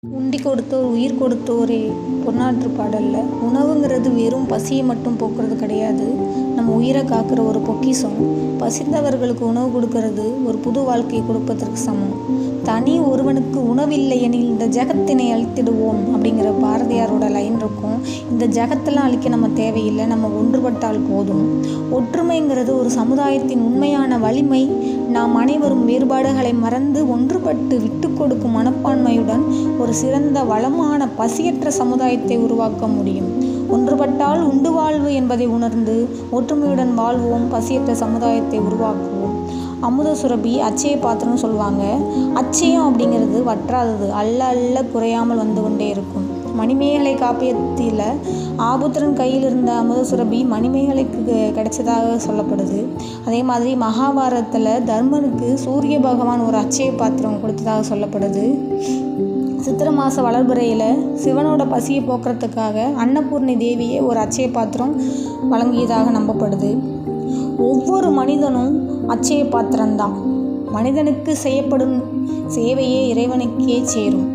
உண்டி கொடுத்தோர் உயிர் கொடுத்தோரே பொன்னாற்று பாடலில் உணவுங்கிறது வெறும் பசியை மட்டும் போக்குறது கிடையாது. நம்ம உயிரை காக்கிற ஒரு பொக்கிஷம். பசித்தவர்களுக்கு உணவு கொடுக்கறது ஒரு புது வாழ்க்கையை கொடுப்பதற்கு சமம். தனி ஒருவனுக்கு உணவில்லை எனில் இந்த ஜகத்தினை அழித்திடுவோம் அப்படிங்கிற பாரதியாரோட லைன் இருக்கும். இந்த ஜகத்தெல்லாம் அழிக்க நம்ம தேவையில்லை, நம்ம ஒன்றுபட்டால் போதும். ஒற்றுமைங்கிறது ஒரு சமுதாயத்தின் உண்மையான வலிமை. நாம் அனைவரும் வேறுபாடுகளை மறந்து ஒன்றுபட்டு விட்டு கொடுக்கும் மனப்பான்மையுடன் ஒரு சிறந்த வளமான பசியற்ற சமுதாயத்தை உருவாக்க முடியும். ஒன்றுபட்டால் உண்டு வாழ்வு என்பதை உணர்ந்து ஒற்றுமையுடன் வாழ்வோம், பசியற்ற சமுதாயத்தை உருவாக்குவோம். அமுத சுரபி அச்சய பாத்திரம்னு சொல்லுவாங்க. அச்சயம் அப்படிங்கிறது வற்றாதது, அல்ல அல்ல குறையாமல் வந்து கொண்டே இருக்கும். மணிமேகலை காப்பியத்தில் ஆபுத்திரன் கையில் இருந்த அமுத சுரபி மணிமேகலைக்கு கிடைச்சதாக சொல்லப்படுது. அதே மாதிரி மகாபாரதத்தில் தர்மனுக்கு சூரிய பகவான் ஒரு அச்சய பாத்திரம் கொடுத்ததாக சொல்லப்படுது. சித்திரை மாத வளர்பிறையில் சிவனோட பசியை போக்குறதுக்காக அன்னபூர்ணி தேவியே ஒரு அச்சய பாத்திரம் வழங்கியதாக நம்பப்படுது. ஒவ்வொரு மனிதனும் அச்சய பாத்திரம்தான். மனிதனுக்கு செய்யப்படும் சேவையே இறைவனுக்கே சேரும்.